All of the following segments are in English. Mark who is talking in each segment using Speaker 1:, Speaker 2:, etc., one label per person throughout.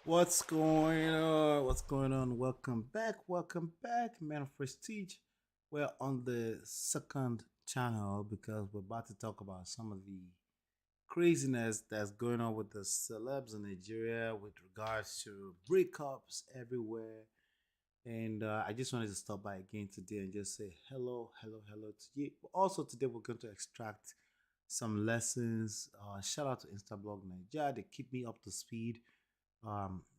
Speaker 1: What's going on? What's going on? Welcome back. Welcome back, Man of Prestige. We're on the second channel because we're about to talk about some of the craziness that's going on with the celebs in Nigeria with regards to breakups everywhere. And I just wanted to stop by again today and just say hello, hello, hello to you. Also, today we're going to extract some lessons. Shout out to Instablog Nigeria. They keep me up to speed.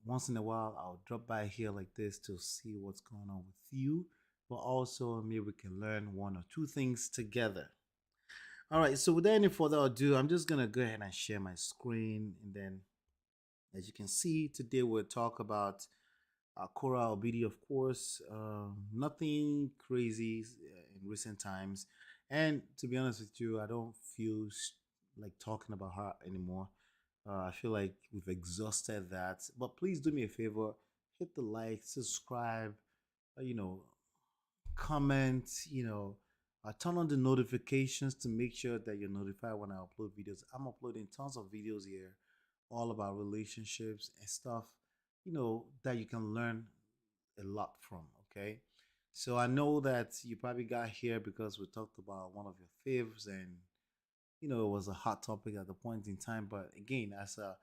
Speaker 1: Once in a while, I'll drop by here like this to see what's going on with you, but also maybe we can learn one or two things together. All right, so without any further ado, I'm just gonna go ahead and share my screen, and then as you can see, today we'll talk about Korra Obidi, of course. Nothing crazy in recent times, and to be honest with you, I don't feel like talking about her anymore. I feel like we've exhausted that. But please do me a favor, hit the like, subscribe, uh, you know, comment, turn on the notifications to make sure that you're notified when I upload videos. I'm uploading tons of videos here, all about relationships and stuff, that you can learn a lot from. Okay. So I know that you probably got here because we talked about one of your faves, and it was a hot topic at the point in time. But again, as a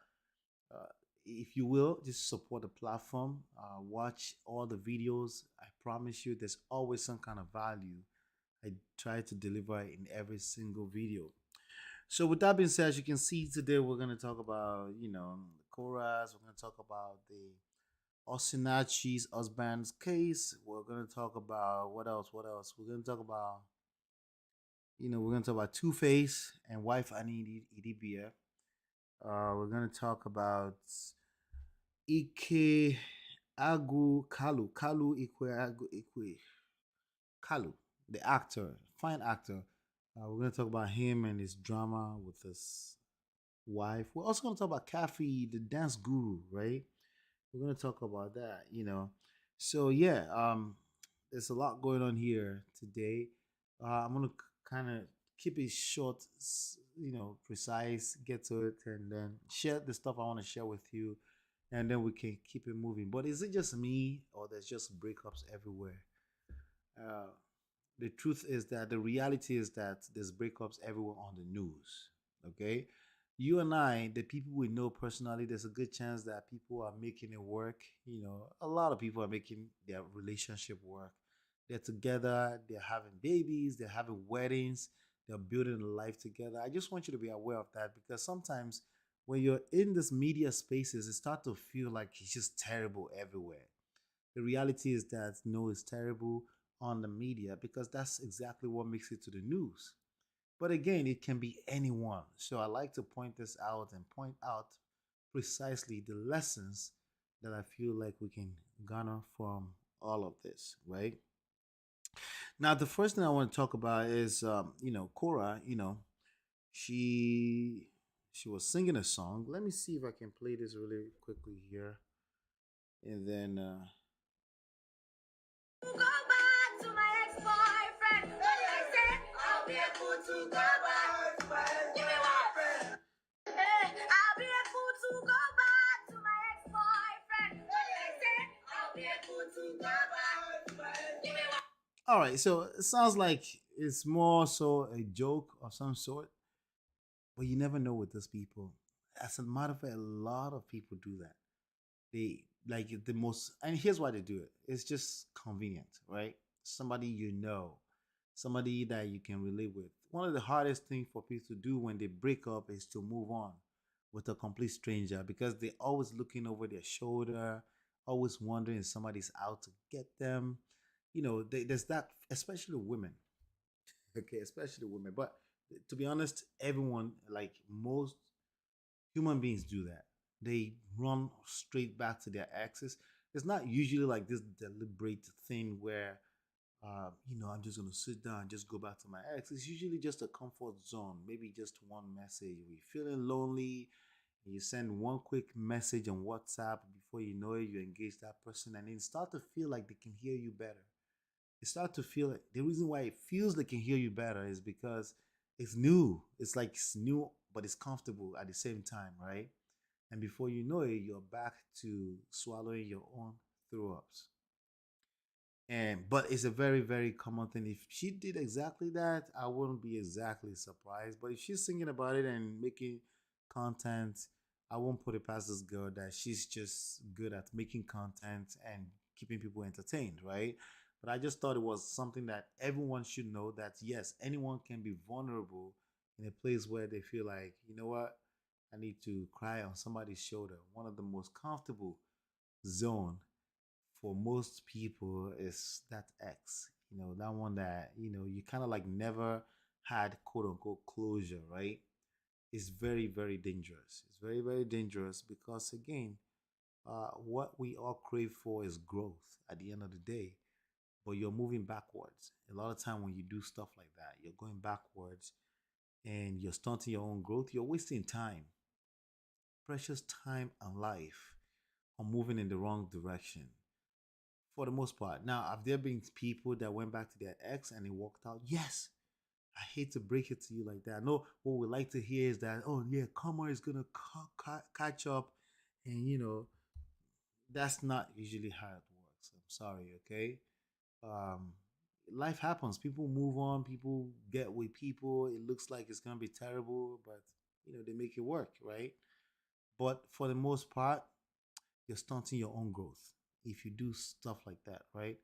Speaker 1: uh, if you will, just support the platform. Watch all the videos. I promise you, there's always some kind of value. I try to deliver in every single video. So, with that being said, as you can see today, we're going to talk about, the chorus. We're going to talk about the Osinachi's husband's case. We're going to talk about what else? What else? We're going to talk about, we're going to talk about Two Face and wife Annie Idibia. We're going to talk about Kalu Ikeagwu Kalu, the actor, fine actor. We're gonna talk about him and his drama with his wife. We're also gonna talk about Kaffy, the dance guru, right? We're gonna talk about that. So yeah, there's a lot going on here today. I'm gonna kind of keep it short, precise, get to it, and then share the stuff I want to share with you, and then we can keep it moving. But is it just me, or there's just breakups everywhere? Uh, the truth is that the reality is that there's breakups everywhere on the news. Okay, you and I, the people we know personally, there's a good chance that people are making it work. A lot of people are making their relationship work. They're together, they're having babies, they're having weddings, they're building a life together. I just want you to be aware of that, because sometimes when you're in this media spaces, it starts to feel like it's just terrible everywhere. The reality is that no, it's terrible on the media because that's exactly what makes it to the news. But again, it can be anyone. So I like to point this out and point out precisely the lessons that I feel like we can garner from all of this, right? Now, the first thing I want to talk about is, Korra. She she was singing a song. Let me see if I can play this really quickly here, and then
Speaker 2: Go back to my ex-boyfriend. I said I'll be able to go back. Give me one. I'll be able to go back to my ex-boyfriend. I said I'll be able to go back. Give me one.
Speaker 1: all right. So it sounds like it's more so a joke of some sort, but you never know with these people. As a matter of fact, a lot of people do that. They like the most, and here's why they do it. It's just convenient, right? Somebody somebody that you can relate with. One of the hardest things for people to do when they break up is to move on with a complete stranger, because they're always looking over their shoulder, always wondering if somebody's out to get them. There's that, especially women. Okay, especially women. But to be honest, everyone, like most human beings, do that. They run straight back to their exes. It's not usually like this deliberate thing where, I'm just gonna sit down and just go back to my ex. It's usually just a comfort zone. Maybe just one message. You're feeling lonely, and you send one quick message on WhatsApp. Before you know it, you engage that person, and then start to feel like they can hear you better. You start to feel it. The reason why it feels they can hear you better is because it's new. It's like it's new, but it's comfortable at the same time, right? And before you know it, you're back to swallowing your own throw ups. And but it's a very, very common thing. If she did exactly that, I wouldn't be exactly surprised. But if she's thinking about it and making content, I won't put it past this girl that she's just good at making content and keeping people entertained, right? But I just thought it was something that everyone should know that yes, anyone can be vulnerable in a place where they feel like, you know what, I need to cry on somebody's shoulder. One of the most comfortable zone for most people is that ex. That one that, you kind of like never had quote unquote closure, right? It's very, very dangerous. It's very, very dangerous because, again, what we all crave for is growth at the end of the day, but you're moving backwards. A lot of time when you do stuff like that, you're going backwards and you're stunting your own growth. You're wasting time, precious time and life on moving in the wrong direction for the most part. Now, have there been people that went back to their ex and they walked out? Yes. I hate to break it to you like that. I know what we like to hear is that, oh, yeah, karma is going to catch up. And, that's not usually how it works. I'm sorry, okay? Um, Life happens. People move on. People get with people. It looks like it's going to be terrible, but, they make it work, right? But for the most part, you're stunting your own growth if you do stuff like that, right?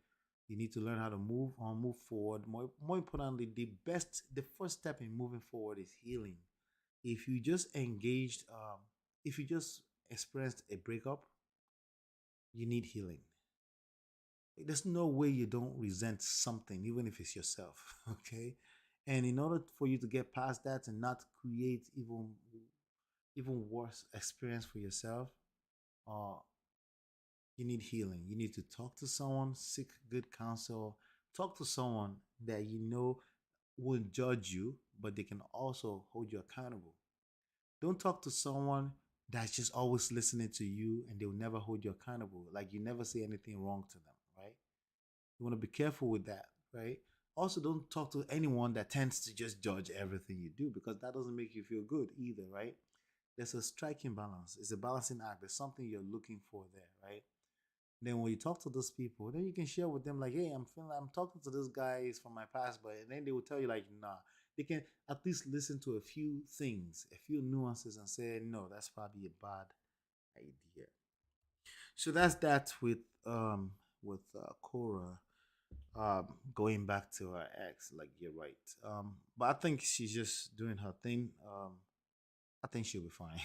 Speaker 1: You need to learn how to move on, move forward. More importantly, the first step in moving forward is healing. If you just engaged, if you just experienced a breakup, you need healing. There's no way you don't resent something, even if it's yourself, okay? And in order for you to get past that and not create even worse experience for yourself, uh, you need healing. You need to talk to someone, seek good counsel, talk to someone that you know won't judge you, but they can also hold you accountable. Don't talk to someone that's just always listening to you and they'll never hold you accountable. Like you never say anything wrong to them, right? You want to be careful with that, right? Also, don't talk to anyone that tends to just judge everything you do because that doesn't make you feel good either, right? There's a striking balance. It's a balancing act. There's something you're looking for there, right? Then when you talk to those people, then you can share with them like, hey, I'm talking to this guy is from my past, but and then they will tell you like, nah. They can at least listen to a few things, a few nuances, and say, no, that's probably a bad idea. So that's that with Korra. Going back to her ex, like you're right. But I think she's just doing her thing. I think she'll be fine.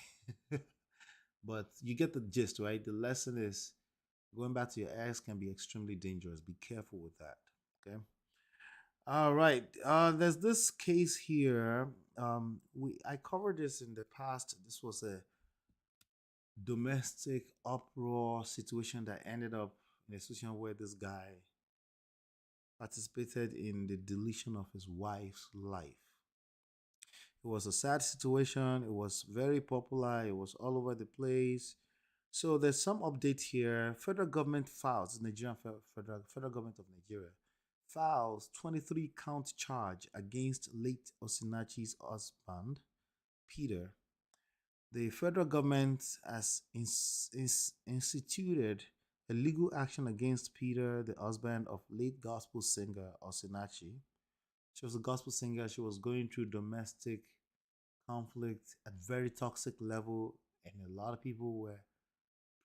Speaker 1: But you get the gist, right? The lesson is going back to your ex can be extremely dangerous. Be careful with that. Okay. All right. There's this case here. We I covered this in the past. This was a domestic uproar situation that ended up in a situation where this guy participated in the deletion of his wife's life. It was a sad situation. It was very popular. It was all over the place. So there's some update here. Federal government files, Nigerian federal government of Nigeria files 23 count charge against late Osinachi's husband, Peter. The federal government has instituted a legal action against Peter, the husband of late gospel singer Osinachi. She was a gospel singer. She was going through domestic conflict at very toxic level, and a lot of people were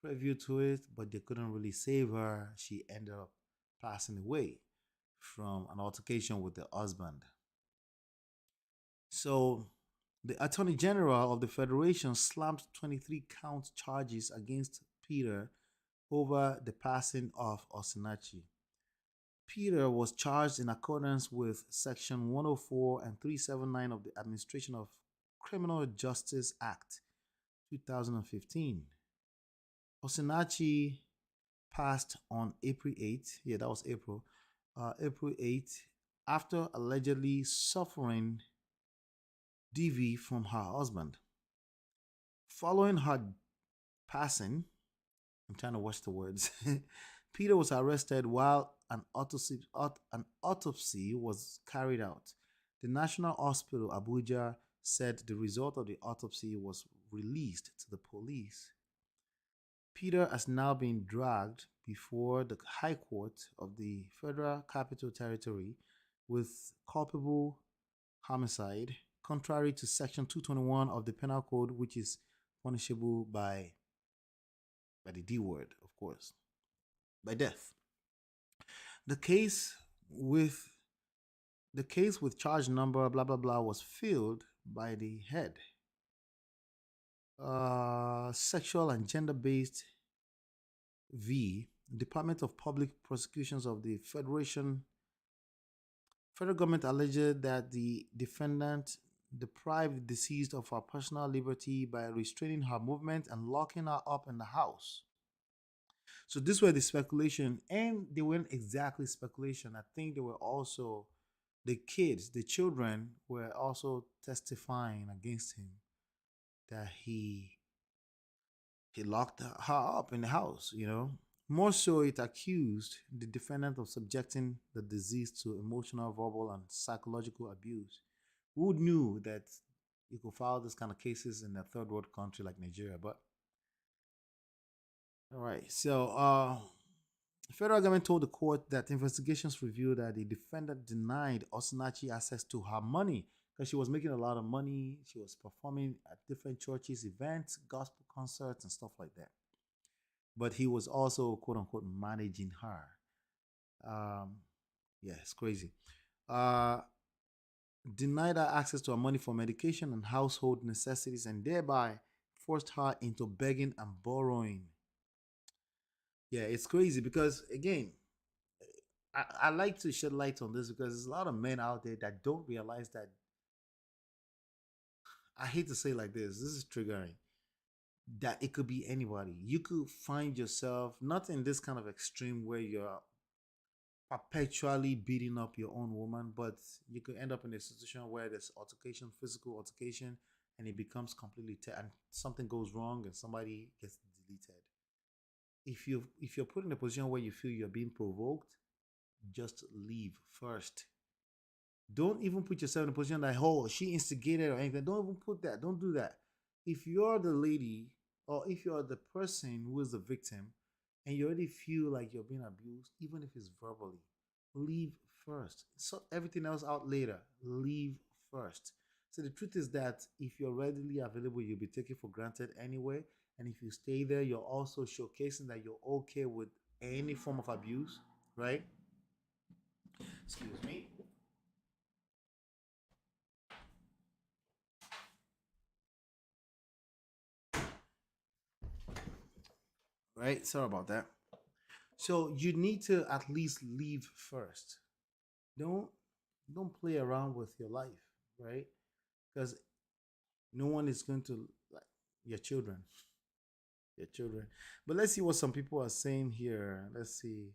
Speaker 1: preview to it, but they couldn't really save her. She ended up passing away from an altercation with the husband. So, the Attorney General of the Federation slammed 23 count charges against Peter over the passing of Osinachi. Peter was charged in accordance with Section 104 and 379 of the Administration of Criminal Justice Act 2015. Osinachi passed on April 8th. Yeah, that was April. April 8th, after allegedly suffering DV from her husband. Following her passing, I'm trying to watch the words. Peter was arrested while an autopsy was carried out. The National Hospital Abuja said the result of the autopsy was released to the police, Peter has now been dragged before the High Court of the Federal Capital Territory with culpable homicide, contrary to Section 221 of the Penal Code, which is punishable by the D word, of course, by death. The case with the case with charge number blah blah blah was filled by the head, sexual and gender based V Department of Public Prosecutions of the federal government alleged that the defendant deprived the deceased of her personal liberty by restraining her movement and locking her up in the house. So this were the speculation, and they weren't exactly speculation. I think they were also the kids, the children were also testifying against him that he locked her up in the house, you know. More so, it accused the defendant of subjecting the deceased to emotional, verbal, and psychological abuse. Who knew that you could file this kind of cases in a third world country like Nigeria? But all right, so the federal government told the court that investigations revealed that the defendant denied Osinachi access to her money because she was making a lot of money. She was performing at different churches, events, gospel concerts, and stuff like that. But he was also quote unquote managing her. Um, yeah, it's crazy. Uh, Denied her access to her money for medication and household necessities, and thereby forced her into begging and borrowing. Yeah, it's crazy because again, I like to shed light on this because there's a lot of men out there that don't realize that. I hate to say it like this. This is triggering. That it could be anybody. You could find yourself not in this kind of extreme where you're perpetually beating up your own woman, but you could end up in a situation where there's altercation, physical altercation, and it becomes completely and something goes wrong and somebody gets deleted. If you're put in a position where you feel you're being provoked, just leave first. Don't even put yourself in a position like, oh, she instigated or anything. Don't even put that. Don't do that. If you're the lady or if you're the person who is the victim and you already feel like you're being abused, even if it's verbally, leave first. Sort everything else out later. Leave first. So the truth is that if you're readily available, you'll be taken for granted anyway. And if you stay there, you're also showcasing that you're okay with any form of abuse, right? Excuse me. Right? Sorry about that. So you need to at least leave first. Don't don't play around with your life, right? Because no one is going to like your children, your children. But let's see what some people are saying here. Let's see.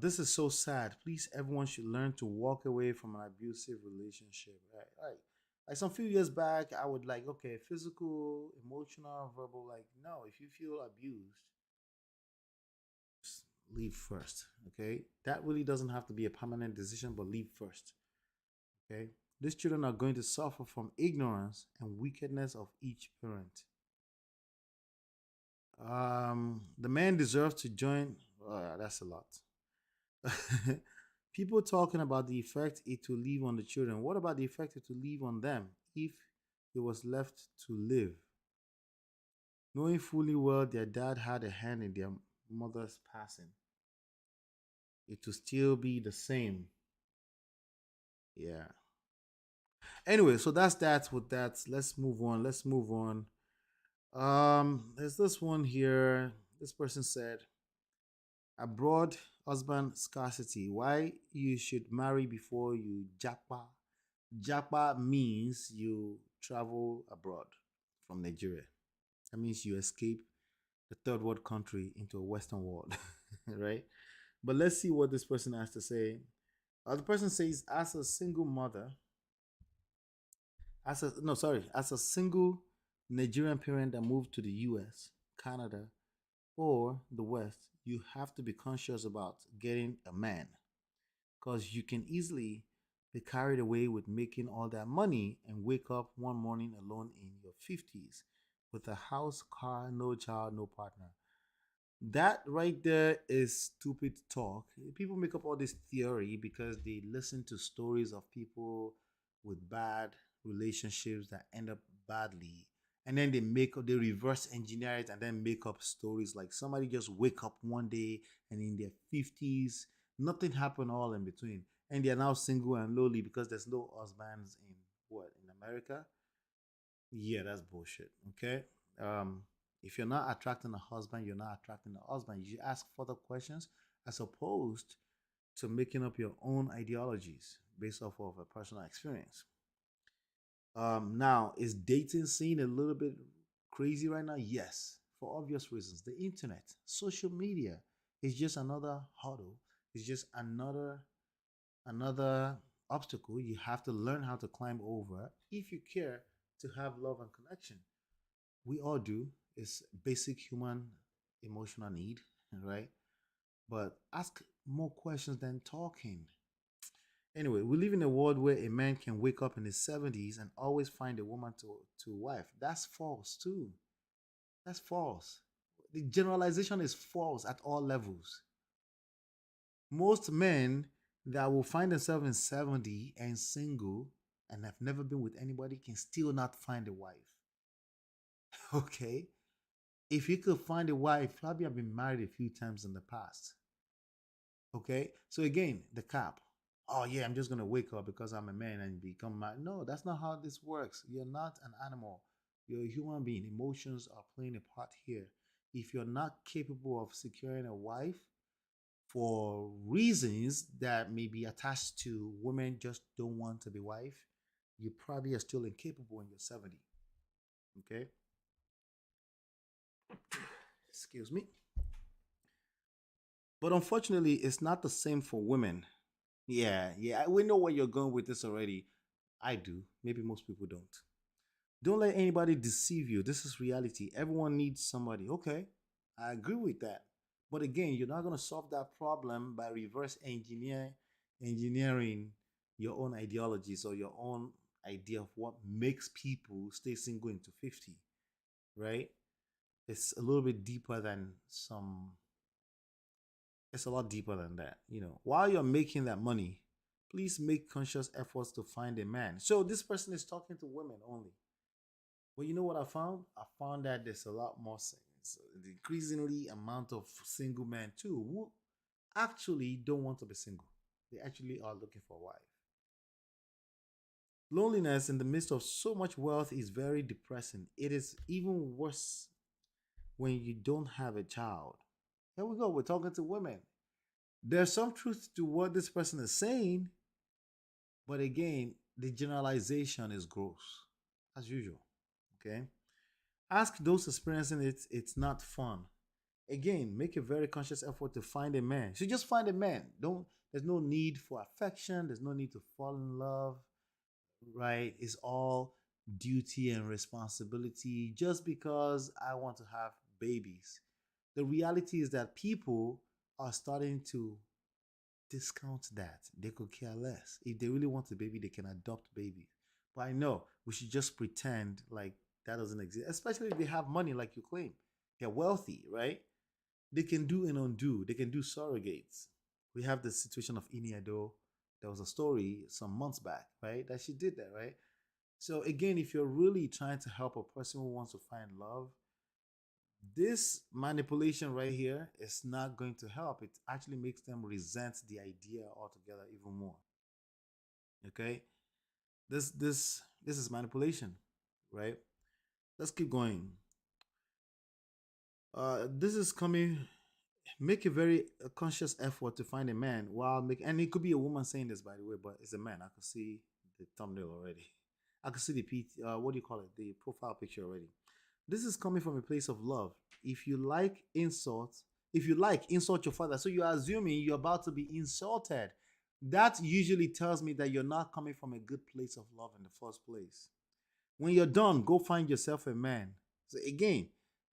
Speaker 1: This is so sad. Please, everyone should learn to walk away from an abusive relationship. Right. Like some few years back, I would like, okay, physical, emotional, verbal. Like, no, if you feel abused, leave first. Okay, that really doesn't have to be a permanent decision, but leave first. Okay, these children are going to suffer from ignorance and wickedness of each parent. The man deserves to join. That's a lot. People talking about the effect it will leave on the children. What about the effect it will leave on them if it was left to live? Knowing fully well their dad had a hand in their mother's passing, it will still be the same. Yeah. Anyway, so that's that with that. Let's move on. Let's move on. There's this one here. This person said, abroad husband scarcity. Why you should marry before you japa. Japa means you travel abroad from Nigeria. That means you escape the third world country into a Western world, right? But let's see what this person has to say. The person says, as a single mother, as a no, sorry, as a single Nigerian parent that moved to the US, Canada, or the West, you have to be conscious about getting a man because you can easily be carried away with making all that money and wake up one morning alone in your 50s. with a house, car, no child, no partner. That right there is stupid talk. People make up all this theory because they listen to stories of people with bad relationships that end up badly. And then they reverse engineer it and then make up stories like somebody just wake up one day and in their 50s, nothing happened all in between. And they're now single and lonely because there's no husbands in what, in America? Yeah, that's bullshit. Okay. Um, if you're not attracting a husband, you're not attracting a husband. You should ask further questions as opposed to making up your own ideologies based off of a personal experience. Now, is dating scene a little bit crazy right now? Yes, for obvious reasons. The internet, social media is just another hurdle. It's just another obstacle you have to learn how to climb over if you care to have love and connection. We all do. It's basic human emotional need, right? But ask more questions than talking. Anyway, we live in a world where a man can wake up in his 70s and always find a woman to wife. That's false too. That's false. The generalization is false at all levels. Most men that will find themselves in 70 and single and have never been with anybody can still not find a wife. Okay? If you could find a wife, probably have been married a few times in the past. Okay? So again, the cap. Oh yeah, I'm just gonna wake up because I'm a man and become married. No, that's not how this works. You're not an animal. You're a human being. Emotions are playing a part here. If you're not capable of securing a wife for reasons that may be attached to women just don't want to be wife, you probably are still incapable in your 70. Okay? Excuse me. But unfortunately, it's not the same for women. Yeah, yeah, we know where you're going with this already. I do. Maybe most people don't. Don't let anybody deceive you. This is reality. Everyone needs somebody. Okay, I agree with that. But again, you're not going to solve that problem by engineering your own ideologies or your own idea of what makes people stay single into 50, right? It's a little bit deeper than some It's a lot deeper than that. While you're making that money, please make conscious efforts to find a man. So this person is talking to women only. Well, you know what I found? I found that there's a lot more the increasingly amount of single men too who actually don't want to be single. They actually are looking for a wife. Loneliness in the midst of so much wealth is very depressing. It is even worse when you don't have a child. Here we go. We're talking to women. There's some truth to what this person is saying, but again, the generalization is gross, as usual. Okay? Ask those experiencing it, it's not fun. Again, make a very conscious effort to find a man. So just find a man. There's no need for affection, there's no need to fall in love, right? It's all duty and responsibility just because I want to have babies. The reality is that people are starting to discount that. They could care less. If they really want a baby, they can adopt babies. But I know we should just pretend like that doesn't exist, especially if they have money like you claim. They're wealthy, right? They can do and undo. They can do surrogates. We have the situation of Iniado. There was a story some months back, right? That she did that, right? So again, if you're really trying to help a person who wants to find love, this manipulation right here is not going to help. It actually makes them resent the idea altogether even more. Okay? This is manipulation, right? Let's keep going. This is coming. Make a very conscious effort to find a man while make, and it could be a woman saying this, by the way, but it's a man. I could see the thumbnail already. I could see the what do you call it, the profile picture already. This is coming from a place of love. If you like insults, if you like insult your father, so you're assuming you're about to be insulted. That usually tells me that you're not coming from a good place of love in the first place. When you're done, go find yourself a man. So again,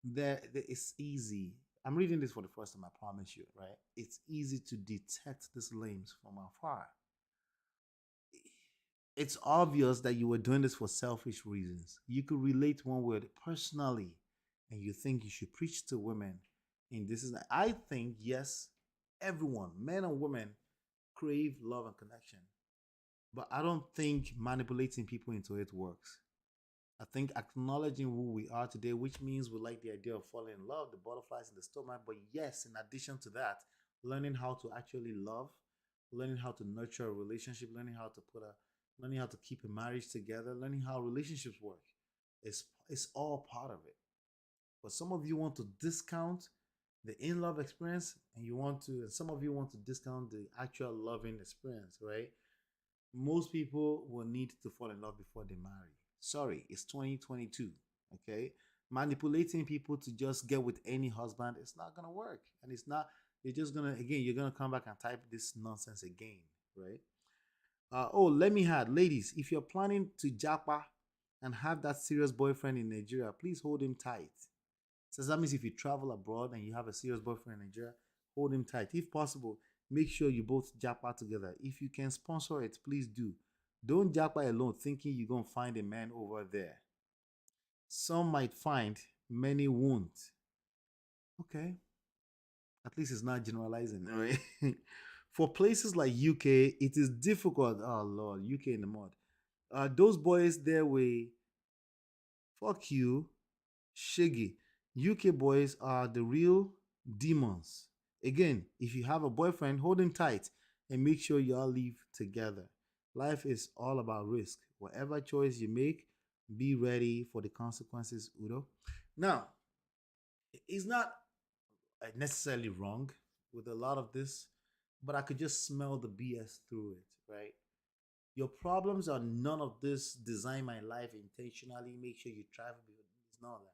Speaker 1: it's easy. I'm reading this for the first time, I promise you, right? It's easy to detect these lames from afar. it's obvious that you were doing this for selfish reasons. You could relate one word personally, and you think you should preach to women. And this is, I think, yes, everyone, men and women, crave love and connection. But I don't think manipulating people into it works. I think acknowledging who we are today, which means we like the idea of falling in love, the butterflies in the stomach. But yes, in addition to that, learning how to actually love, learning how to nurture a relationship, learning how to keep a marriage together, learning how relationships work, is all part of it. But some of you want to discount the in love experience, and some of you want to discount the actual loving experience, right? Most people will need to fall in love before they marry. Sorry, it's 2022. Okay, manipulating people to just get with any husband, it's not gonna work, and it's not. You're gonna come back and type this nonsense again, right? Oh, let me add, ladies, if you're planning to japa and have that serious boyfriend in Nigeria, please hold him tight. So that means if you travel abroad and you have a serious boyfriend in Nigeria, hold him tight. If possible, make sure you both japa together. If you can sponsor it, please do. Don't japa alone thinking you're going to find a man over there. Some might find, many won't. Okay. At least it's not generalizing, right? For places like UK, it is difficult. Oh, Lord, UK in the mud. Those boys there will fuck you, Shiggy. UK boys are the real demons. Again, if you have a boyfriend, hold him tight and make sure you all live together. Life is all about risk. Whatever choice you make, be ready for the consequences, Udo. Now, it's not necessarily wrong with a lot of this, but I could just smell the BS through it, right? Your problems are none of this. Design my life intentionally. Make sure you travel. It's none of that.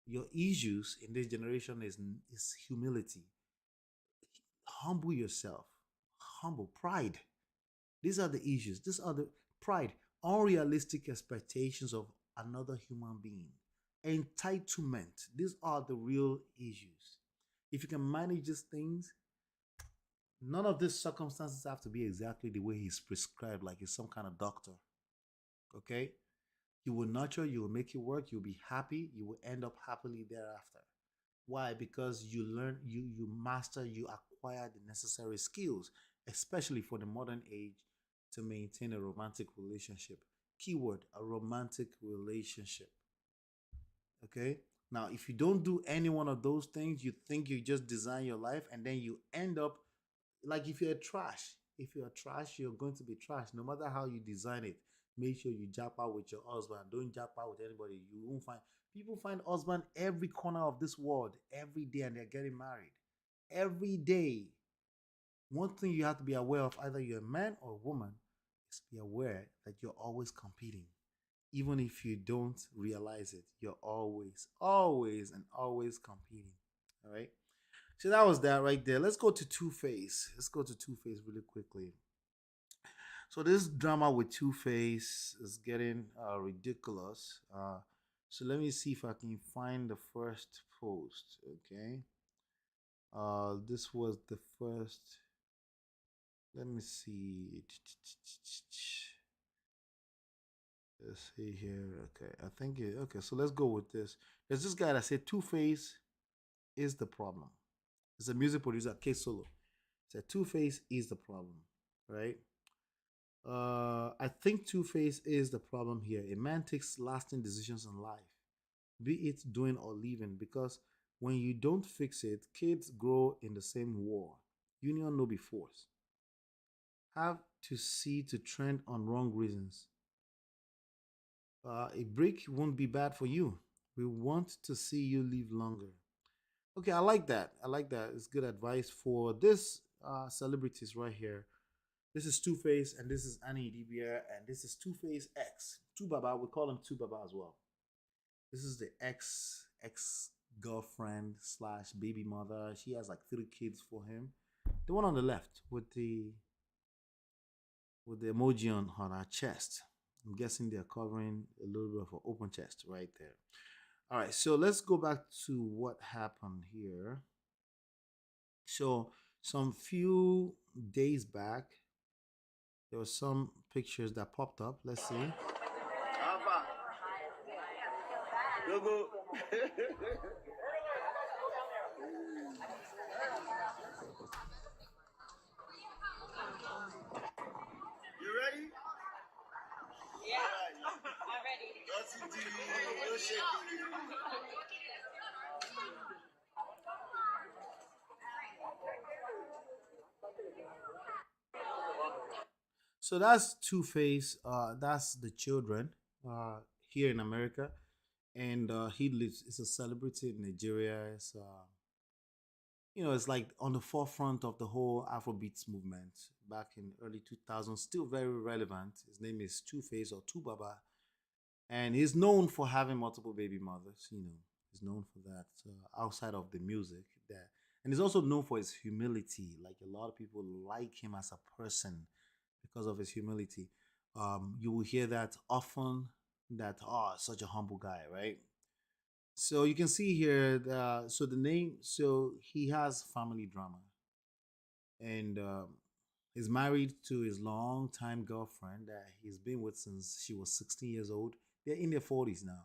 Speaker 1: Your issues in this generation is humility. Humble yourself. Humble pride. These are the issues. These are the pride. Unrealistic expectations of another human being. Entitlement. These are the real issues. If you can manage these things, none of these circumstances have to be exactly the way he's prescribed, like he's some kind of doctor. Okay? You will nurture, you will make it work, you'll be happy, you will end up happily thereafter. Why? Because you master, you acquire the necessary skills, especially for the modern age, to maintain a romantic relationship. Keyword, a romantic relationship. Okay? Now, if you don't do any one of those things, you think you just design your life and then you end up like if you're trash. If you're trash, you're going to be trash no matter how you design it. Make sure you jump out with your husband. Don't jump out with anybody. You won't find people find husband every corner of this world every day and they're getting married. Every day. One thing you have to be aware of, either you're a man or a woman, is be aware that you're always competing. Even if you don't realize it, you're always, and always competing. All right. So that was that right there. Let's go to Two Face. Let's go to Two Face really quickly. So this drama with Two Face is getting ridiculous. So let me see if I can find the first post. Okay. This was the first. Let me see. Let's see here. Okay, I think it. Okay, so let's go with this. There's this guy that said Two Face is the problem. It's a music producer, K Solo. Said Two Face is the problem, right? I think Two Face is the problem here. A man takes lasting decisions in life, be it doing or leaving, because when you don't fix it, kids grow in the same war. Union no be force. Have to see to trend on wrong reasons. A break won't be bad for you. We want to see you live longer. Okay, I like that. I like that. It's good advice for this celebrities right here. This is Two Face, and this is Annie Dibia, and this is Two Face X. Two Baba, we call him Two Baba as well. This is the ex girlfriend slash baby mother. She has like 3 kids for him. The one on the left with the emoji on her chest. I'm guessing they're covering a little bit of an open chest right there. All right, so let's go back to what happened here. So some few days back, There were some pictures that popped up. Let's see.
Speaker 2: Logo. You ready? Yeah. I'm ready. That's it. No shaking.
Speaker 1: So that's Two Face. That's the children here in America, and he lives. It's a celebrity in Nigeria. It's like on the forefront of the whole Afrobeats movement back in early 2000s. Still very relevant. His name is Two Face or Two Baba, and he's known for having multiple baby mothers. He's known for that outside of the music. That, and he's also known for his humility. Like a lot of people like him as a person because of his humility. You will hear that often. That such a humble guy, right? So you can see here. So the name. So he has family drama, and he's married to his longtime girlfriend that he's been with since she was 16 years old. They're in their 40s now.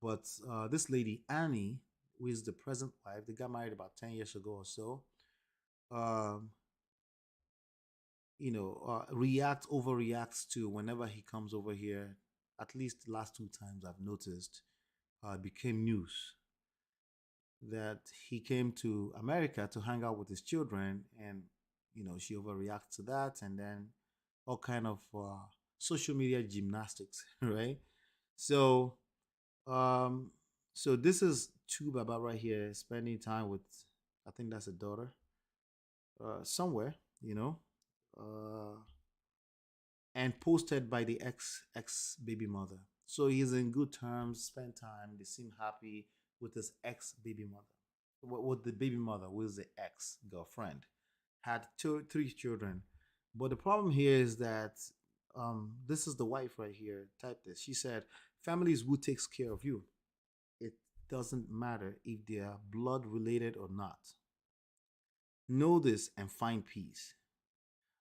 Speaker 1: But this lady, Annie, who is the present wife, they got married about 10 years ago or so, um, overreacts to whenever he comes over here. At least the last two times I've noticed, became news that he came to America to hang out with his children, and she overreacts to that, and then all kind of social media gymnastics, right? So Um, so this is two Baba right here spending time with, I think that's a daughter, somewhere, you know, uh, and posted by the ex baby mother. So he's in good terms, spend time. They seem happy with his ex baby mother. With the baby mother, who is the ex girlfriend, had three children. But the problem here is that this is the wife right here. Type this. She said, "Family is who takes care of you. It doesn't matter if they are blood related or not. Know this and find peace."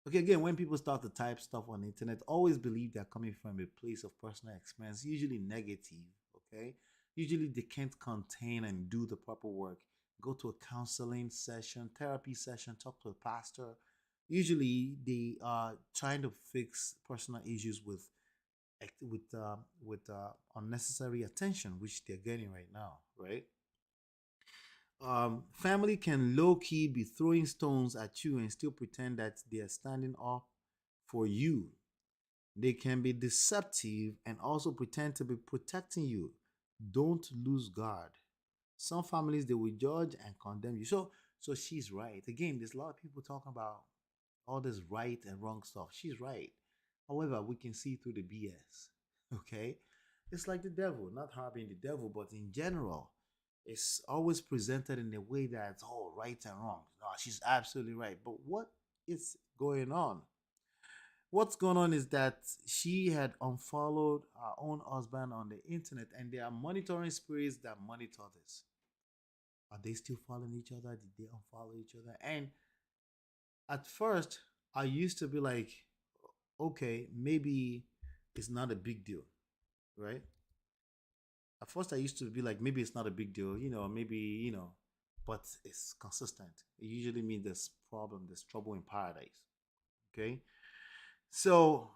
Speaker 1: Okay, again, when people start to type stuff on the internet, always believe they're coming from a place of personal experience, usually negative. Okay, usually they can't contain and do the proper work. Go to a counseling session, therapy session, talk to a pastor. Usually, they are trying to fix personal issues with unnecessary attention, which they're getting right now, right? Family can low key be throwing stones at you and still pretend that they are standing up for you. They can be deceptive and also pretend to be protecting you. Don't lose guard. Some families they will judge and condemn you. So she's right. Again, there's a lot of people talking about all this right and wrong stuff. She's right. However, we can see through the BS. Okay? It's like the devil, not her being the devil, but in general, it's always presented in a way that's all right and wrong. No, she's absolutely right. But what is going on? What's going on is that she had unfollowed her own husband on the internet, and there are monitoring spirits that monitor this. Are they still following each other? Did they unfollow each other? And at first, I used to be like, okay, maybe it's not a big deal, right? At first, I used to be like, maybe it's not a big deal, maybe, but it's consistent. It usually means there's problem, there's trouble in paradise. Okay. So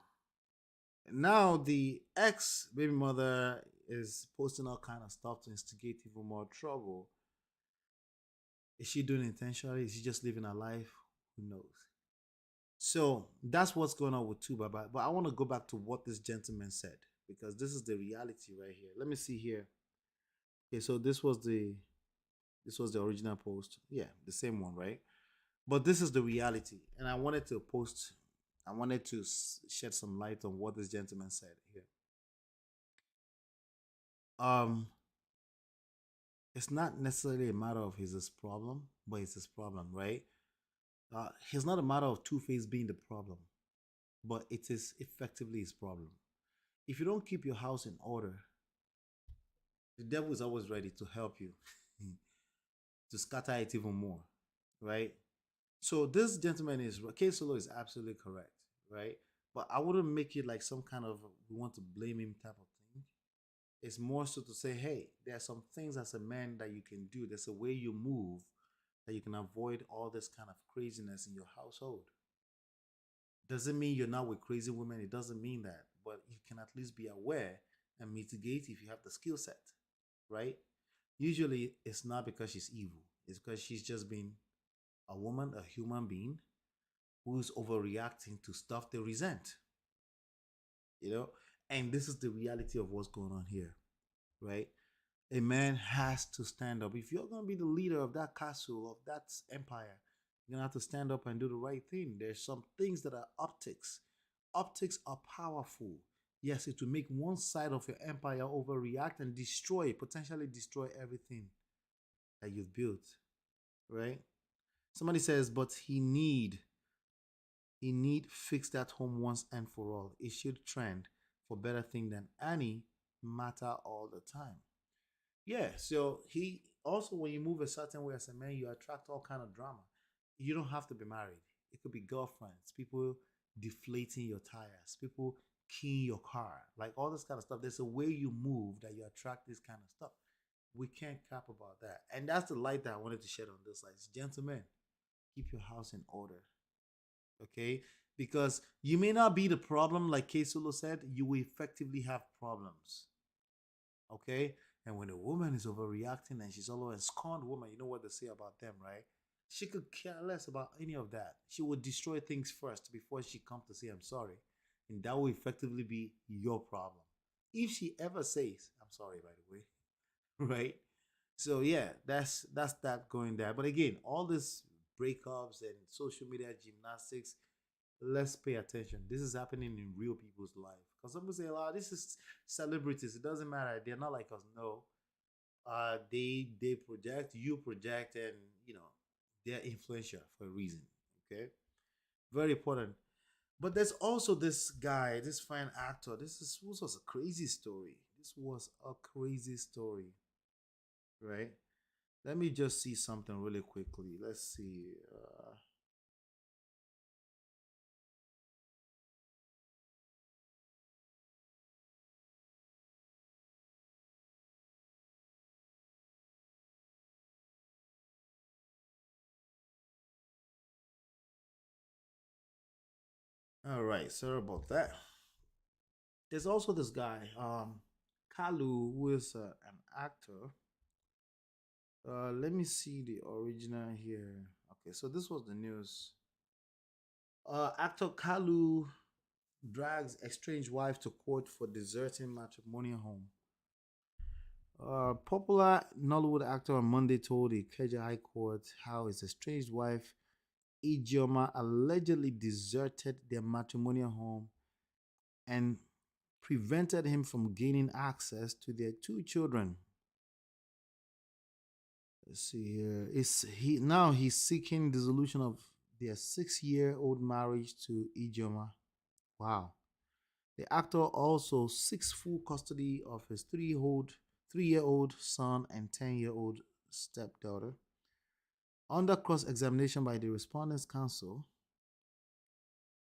Speaker 1: now the ex baby mother is posting all kind of stuff to instigate even more trouble. Is she doing it intentionally? Is she just living her life? Who knows? So that's what's going on with Tuba. But I want to go back to what this gentleman said because this is the reality right here. Let me see here. Okay, so this was the original post. Yeah, the same one, right? But this is the reality, and I wanted to post. I wanted to shed some light on what this gentleman said here. Um, it's not necessarily a matter of his problem, but it's his problem, right? It's not a matter of Two Face being the problem, but it is effectively his problem. If you don't keep your house in order, the devil is always ready to help you to scatter it even more, right? So this gentleman is K Solo is absolutely correct, right? But I wouldn't make it like some kind of we want to blame him type of thing. It's more so to say, hey, there are some things as a man that you can do. There's a way you move that you can avoid all this kind of craziness in your household. Doesn't mean you're not with crazy women. It doesn't mean that. But you can at least be aware and mitigate if you have the skill set, right? Usually it's not because she's evil. It's because she's just been a woman, a human being who's overreacting to stuff they resent, you know? And this is the reality of what's going on here, right? A man has to stand up. If you're going to be the leader of that castle, of that empire, you're going to have to stand up and do the right thing. There's some things that are optics. Optics are powerful. Yes, it will make one side of your empire overreact and destroy, potentially destroy everything that you've built, right? Somebody says, but he need fix that home once and for all. It should trend for better thing than any matter all the time. Yeah, so he also when you move a certain way as a man, you attract all kind of drama. You don't have to be married. It could be girlfriends, people deflating your tires, people keying your car, like all this kind of stuff. There's a way you move that you attract this kind of stuff. We can't cap about that. And that's the light that I wanted to shed on this. Like, gentlemen, keep your house in order. Okay? Because you may not be the problem, like K Solo said, you will effectively have problems. Okay? And when a woman is overreacting and she's always a scorned woman, you know what they say about them, right? She could care less about any of that. She would destroy things first before she comes to say I'm sorry. And that will effectively be your problem. If she ever says, I'm sorry, by the way, right? So yeah, that's that going there. But again, all this breakups and social media gymnastics, let's pay attention. This is happening in real people's life. Because some people say, "Oh, this is celebrities. It doesn't matter. They're not like us." No, they project, you project, and they're influential for a reason. Okay, very important. But there's also this guy, this fine actor. This was a crazy story. This was a crazy story, right? Let me just see something really quickly. Let's see. All right, sorry about that. There's also this guy, Kalu, who is an actor. Let me see the original here. Okay, so this was the news. Actor Kalu drags estranged wife to court for deserting matrimonial home. Popular Nollywood actor on Monday told the Ikeja High Court how his estranged wife Ijeoma allegedly deserted their matrimonial home and prevented him from gaining access to their two children. Let's see here. Is he now he's seeking dissolution of their 6-year-old marriage to Ijeoma. Wow. The actor also seeks full custody of his 3-year-old son and 10-year-old stepdaughter. Under cross-examination by the respondents' counsel,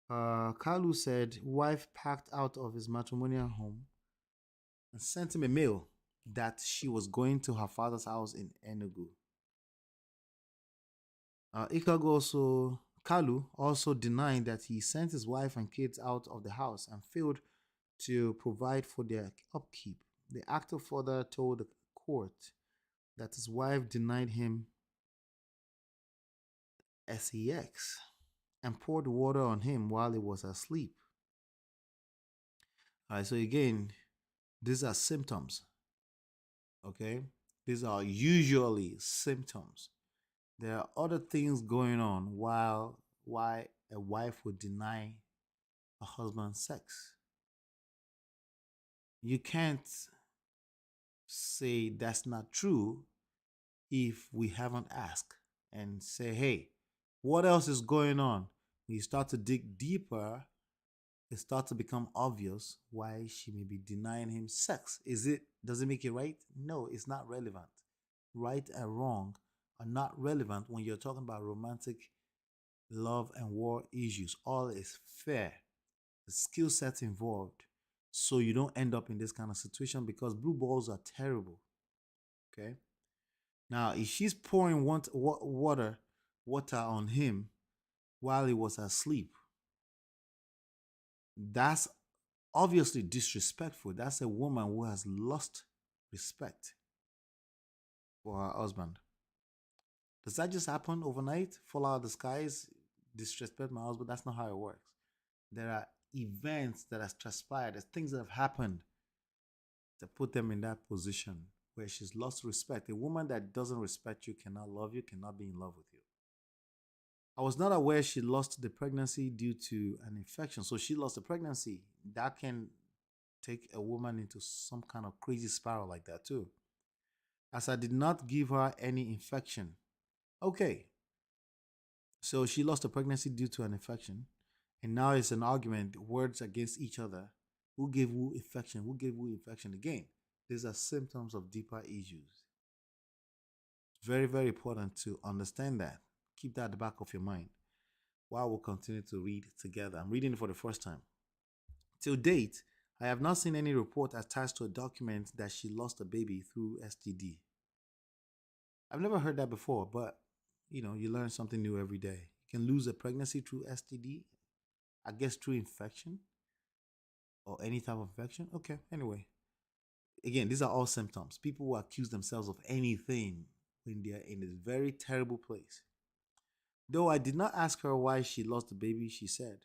Speaker 1: Kalu said wife packed out of his matrimonial home and sent him a mail that she was going to her father's house in Enugu. Ikago also Kalu also denied that he sent his wife and kids out of the house and failed to provide for their upkeep. The actor further told the court that his wife denied him sex and poured water on him while he was asleep. All right, so again, these are symptoms. Okay, these are usually symptoms. There are other things going on while why a wife would deny a husband sex. You can't say that's not true if we haven't asked and say, hey, what else is going on? When you start to dig deeper, it starts to become obvious why she may be denying him sex. Does it make it right? No, it's not relevant. Right and wrong are not relevant when you're talking about romantic love and war issues. All is fair. the skill sets involved, so you don't end up in this kind of situation because blue balls are terrible. Okay. Now, if she's pouring water on him while he was asleep, that's obviously disrespectful. That's a woman who has lost respect for her husband. Does that just happen overnight? Fall out of the skies, disrespect my husband? That's not how it works. There are events that have transpired, there's things that have happened to put them in that position where she's lost respect. A woman that doesn't respect you cannot love you, cannot be in love with you. I was not aware she lost the pregnancy due to an infection. So she lost the pregnancy. That can take a woman into some kind of crazy spiral like that too. As I did not give her any infection. Okay. So she lost the pregnancy due to an infection. And now it's an argument, words against each other. Who gave who infection? Who gave who infection? Again, these are symptoms of deeper issues. It's very, very important to understand that. Keep that at the back of your mind while we'll continue to read together. I'm reading it for the first time. Till date, I have not seen any report attached to a document that she lost a baby through STD. I've never heard that before, but you learn something new every day. You can lose a pregnancy through STD, I guess through infection or any type of infection. Okay, anyway. Again, these are all symptoms. People who accuse themselves of anything when they're in a very terrible place. Though I did not ask her why she lost the baby, she said,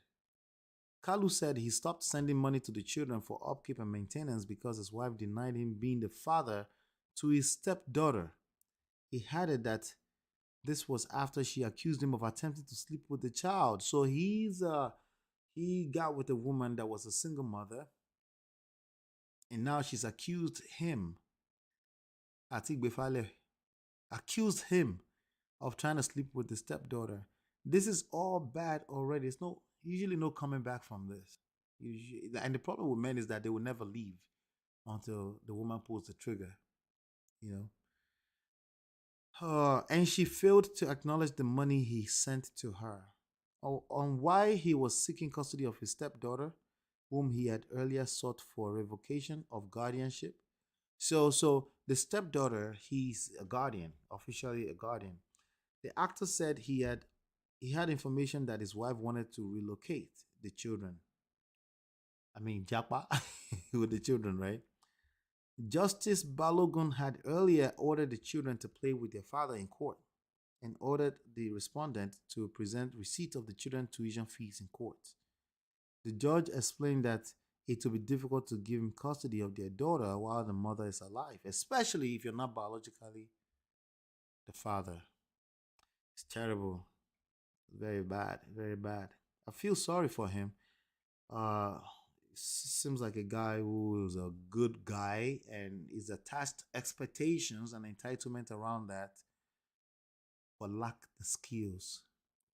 Speaker 1: Kalu said he stopped sending money to the children for upkeep and maintenance because his wife denied him being the father to his stepdaughter. He added that this was after she accused him of attempting to sleep with the child. So he got with a woman that was a single mother, and now she's accused him, Atigbefale, accused him of trying to sleep with the stepdaughter. This is all bad already. It's usually no coming back from this. And the problem with men is that they will never leave until the woman pulls the trigger, you know. And she failed to acknowledge the money he sent to her. On why he was seeking custody of his stepdaughter, whom he had earlier sought for revocation of guardianship. So the stepdaughter, he's a guardian, officially a guardian. The actor said he had information that his wife wanted to relocate the children. I mean, Japa with the children, right? Justice Balogun had earlier ordered the children to play with their father in court and ordered the respondent to present receipt of the children's tuition fees in court. The judge explained that it will be difficult to give him custody of their daughter while the mother is alive, especially if you're not biologically the father. It's terrible. Very bad. Very bad. I feel sorry for him. Uh, Seems like a guy who is a good guy and is attached expectations and entitlement around that, but lack the skills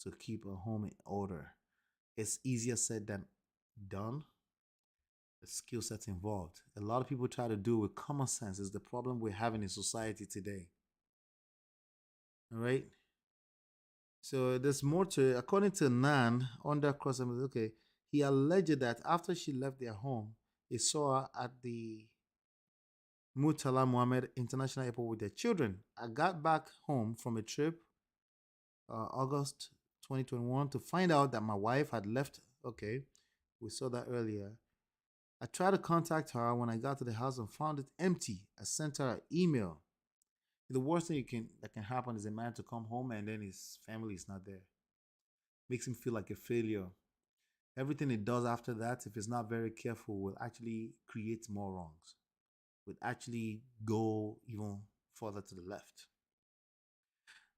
Speaker 1: to keep a home in order. It's easier said than done. The skill sets involved. A lot of people try to do it with common sense. Is the problem we're having in society today. All right. So there's more to it. According to Nan, under cross, okay, he alleged that after she left their home, he saw her at the Murtala Mohammed International Airport with their children. I got back home from a trip, August 2021, to find out that my wife had left. Okay, we saw that earlier. I tried to contact her when I got to the house and found it empty. I sent her an email. The worst thing that can happen is a man to come home and then his family is not there. Makes him feel like a failure. Everything he does after that, if he's not very careful, will actually create more wrongs. Will actually go even further to the left.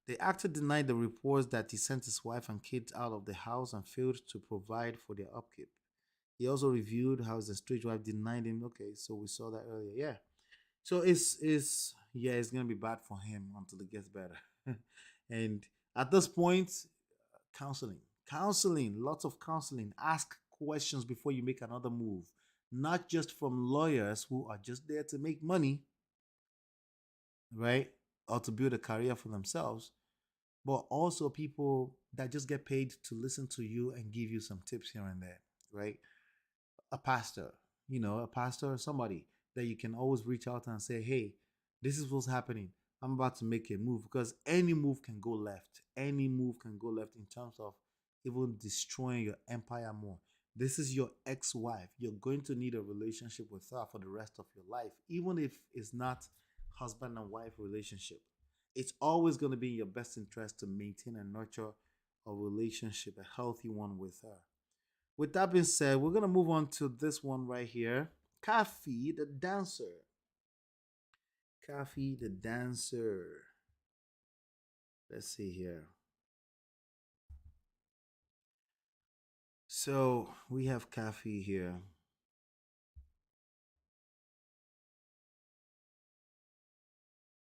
Speaker 1: The actor denied the reports that he sent his wife and kids out of the house and failed to provide for their upkeep. He also reviewed how his estranged wife denied him. Okay, so we saw that earlier. Yeah. So it's gonna be bad for him until it gets better. And at this point, counseling, lots of counseling. Ask questions before you make another move, not just from lawyers who are just there to make money, right, or to build a career for themselves, but also people that just get paid to listen to you and give you some tips here and there, right? a pastor, a pastor or somebody that you can always reach out and say, hey, this is what's happening. I'm about to make a move because any move can go left. Any move can go left in terms of even destroying your empire more. This is your ex wife. You're going to need a relationship with her for the rest of your life, even if it's not husband and wife relationship. It's always going to be in your best interest to maintain and nurture a relationship, a healthy one with her. With that being said, we're gonna move on to this one right here. Kaffy the dancer. Kaffy the dancer. Let's see here. So we have Kaffy here.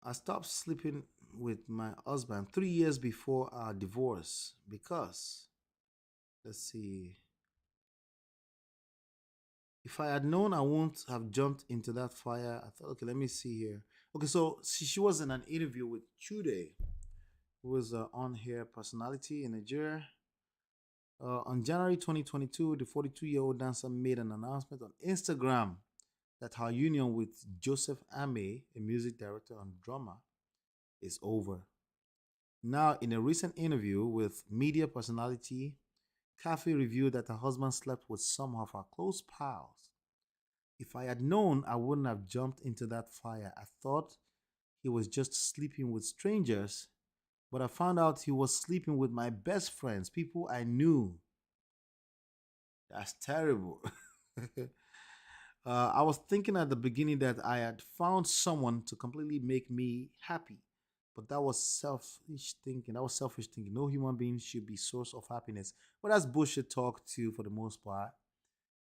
Speaker 1: I stopped sleeping with my husband 3 years before our divorce because, let's see, if I had known I won't have jumped into that fire, I thought, okay, let me see here. Okay, so she was in an interview with Chude, who was an on-air personality in Nigeria. On January 2022, the 42-year-old dancer made an announcement on Instagram that her union with Joseph Ame, a music director and drummer, is over. Now, in a recent interview with media personality, Kaffy revealed that her husband slept with some of her close pals. If I had known, I wouldn't have jumped into that fire. I thought he was just sleeping with strangers, but I found out he was sleeping with my best friends, people I knew. That's terrible. I was thinking at the beginning that I had found someone to completely make me happy, but that was selfish thinking. That was selfish thinking. No human being should be source of happiness. But that's bullshit talk too, for the most part.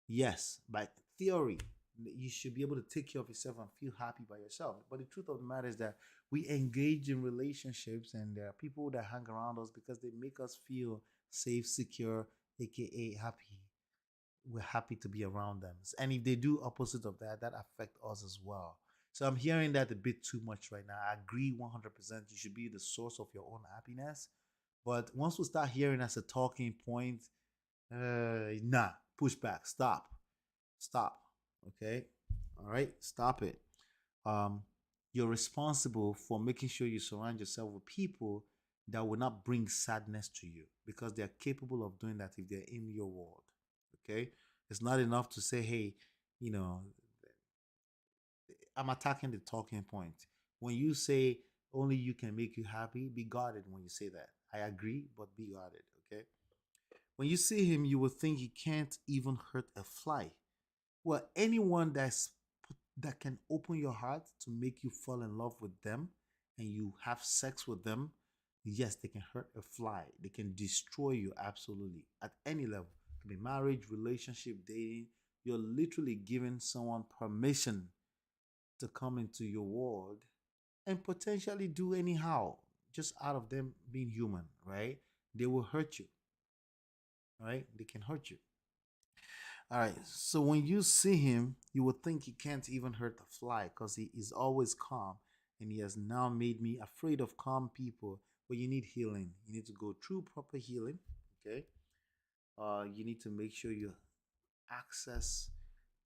Speaker 1: Yes, by theory, you should be able to take care of yourself and feel happy by yourself. But the truth of the matter is that we engage in relationships, and there are people that hang around us because they make us feel safe, secure, aka happy. We're happy to be around them. And if they do opposite of that, that affect us as well. So I'm hearing that a bit too much right now. I agree 100%. You should be the source of your own happiness. But once we start hearing as a talking point, nah, push back, stop. Okay, all right, stop it. Um, you're responsible for making sure you surround yourself with people that will not bring sadness to you because they are capable of doing that if they're in your world. Okay, it's not enough to say, hey, you know, I'm attacking the talking point. When you say only you can make you happy, be guarded when you say that. I agree, but be guarded. Okay. When you see him, you will think he can't even hurt a fly. Well, anyone that can open your heart to make you fall in love with them and you have sex with them, yes, they can hurt a fly. They can destroy you absolutely at any level. It can be marriage, relationship, dating. You're literally giving someone permission to come into your world and potentially do anyhow, just out of them being human, right? They will hurt you, right? They can hurt you. All right. So when you see him, you would think he can't even hurt a fly because he is always calm. And he has now made me afraid of calm people. But you need healing. You need to go through proper healing. Okay. You need to make sure you access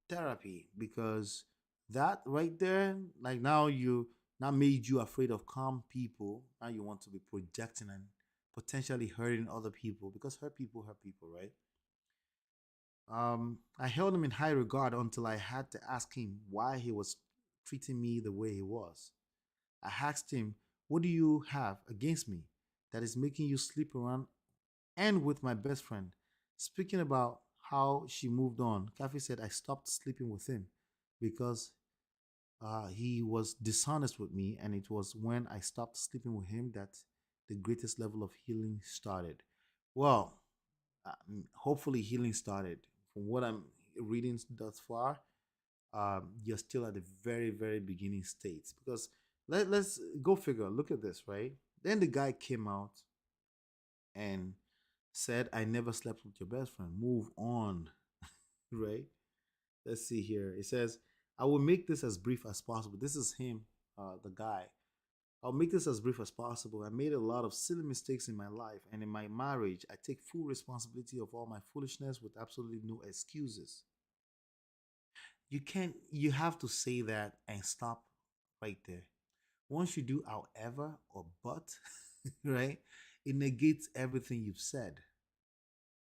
Speaker 1: therapy because that right there, like now you now made you afraid of calm people. Now you want to be projecting and potentially hurting other people because hurt people, right? I held him in high regard until I had to ask him why he was treating me the way he was. I asked him, what do you have against me that is making you sleep around and with my best friend? Speaking about how she moved on, Kathy said I stopped sleeping with him because he was dishonest with me, and it was when I stopped sleeping with him that the greatest level of healing started. Well, hopefully healing started. From what I'm reading thus far, you're still at the very, very beginning states because let's go figure. Look at this, right? Then the guy came out and said, I never slept with your best friend. Move on, right? Let's see here. It says, I will make this as brief as possible. This is him, the guy. I'll make this as brief as possible. I made a lot of silly mistakes in my life, and in my marriage, I take full responsibility of all my foolishness with absolutely no excuses. You have to say that and stop right there. Once you do however or but, right, it negates everything you've said.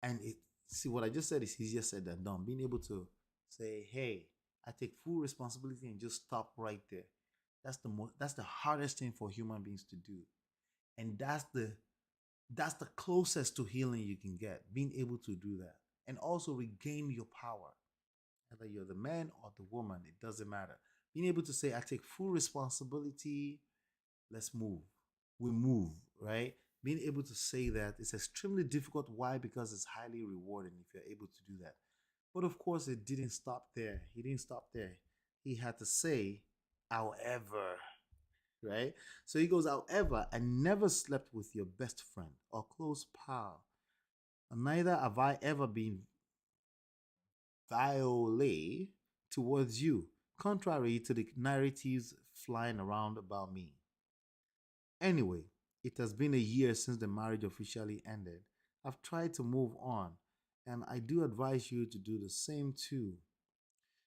Speaker 1: And it see what I just said is easier said than done. Being able to say, hey, I take full responsibility and just stop right there. That's the hardest thing for human beings to do. And that's the closest to healing you can get, being able to do that. And also regain your power. Whether you're the man or the woman, it doesn't matter. Being able to say, I take full responsibility, let's move. We move, right? Being able to say that is extremely difficult. Why? Because it's highly rewarding if you're able to do that. But of course, it didn't stop there. He didn't stop there. He had to say, however, right? So he goes, however, I never slept with your best friend or close pal. Neither have I ever been violate towards you, contrary to the narratives flying around about me. Anyway, it has been a year since the marriage officially ended. I've tried to move on, and I do advise you to do the same too.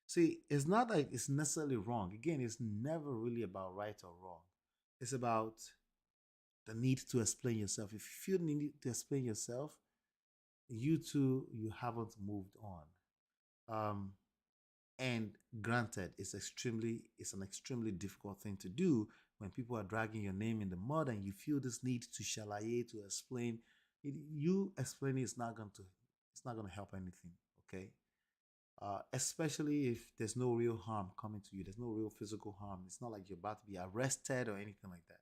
Speaker 1: See, it's not like it's necessarily wrong. Again, it's never really about right or wrong. It's about the need to explain yourself. If you feel the need to explain yourself, you too, you haven't moved on. Um, And granted, it's an extremely difficult thing to do when people are dragging your name in the mud and you feel this need to shalaye to explain. You explaining it's not gonna help anything. Okay, especially if there's no real harm coming to you. There's no real physical harm. It's not like you're about to be arrested or anything like that.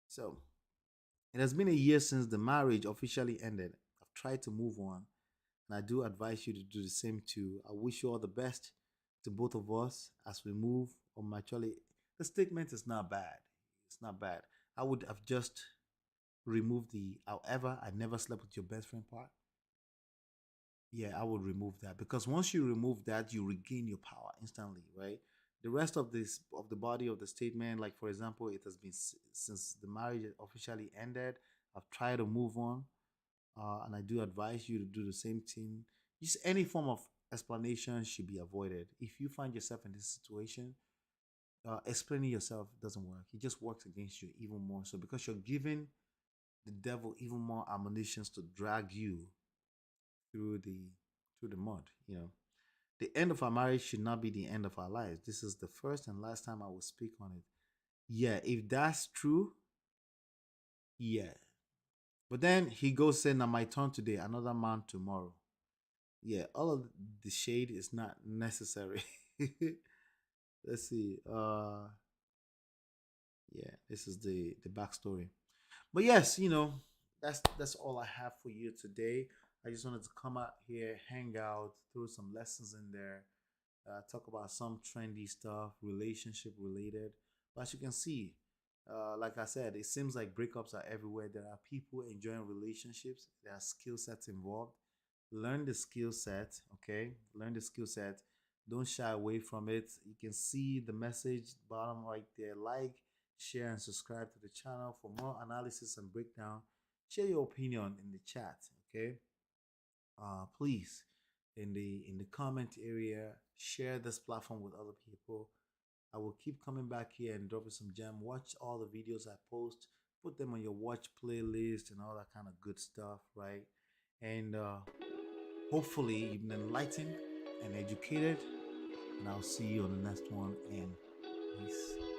Speaker 1: So it has been a year since the marriage officially ended. I've tried to move on, and I do advise you to do the same too. I wish you all the best to both of us as we move on maturely. The statement is not bad. It's not bad. I would have just removed the however I never slept with your best friend part. Yeah, I would remove that because once you remove that, you regain your power instantly, right? The rest of this of the body of the statement, like for example, it has been since the marriage officially ended. I've tried to move on, and I do advise you to do the same thing. Just any form of explanation should be avoided. If you find yourself in this situation, explaining yourself doesn't work. It just works against you even more. So because you're giving the devil even more ammunitions to drag you through the mud. The end of our marriage should not be the end of our lives. This is the first and last time I will speak on it. Yeah, if that's true, yeah. But then he goes saying, "Now my turn today, another man tomorrow." Yeah, all of the shade is not necessary. Let's see. Yeah, this is the backstory. But yes, that's all I have for you today. I just wanted to come out here, hang out, throw some lessons in there, talk about some trendy stuff, relationship related. But as you can see, like I said, it seems like breakups are everywhere. There are people enjoying relationships. There are skill sets involved. Learn the skill set, okay? Learn the skill set. Don't shy away from it. You can see the message bottom right there. Like, share, and subscribe to the channel for more analysis and breakdown. Share your opinion in the chat, okay? Please, in the comment area, share this platform with other people. I will keep coming back here and dropping some gem. Watch all the videos I post, put them on your watch playlist and all that kind of good stuff, right? And hopefully you've been enlightened and educated. And I'll see you on the next one. And peace.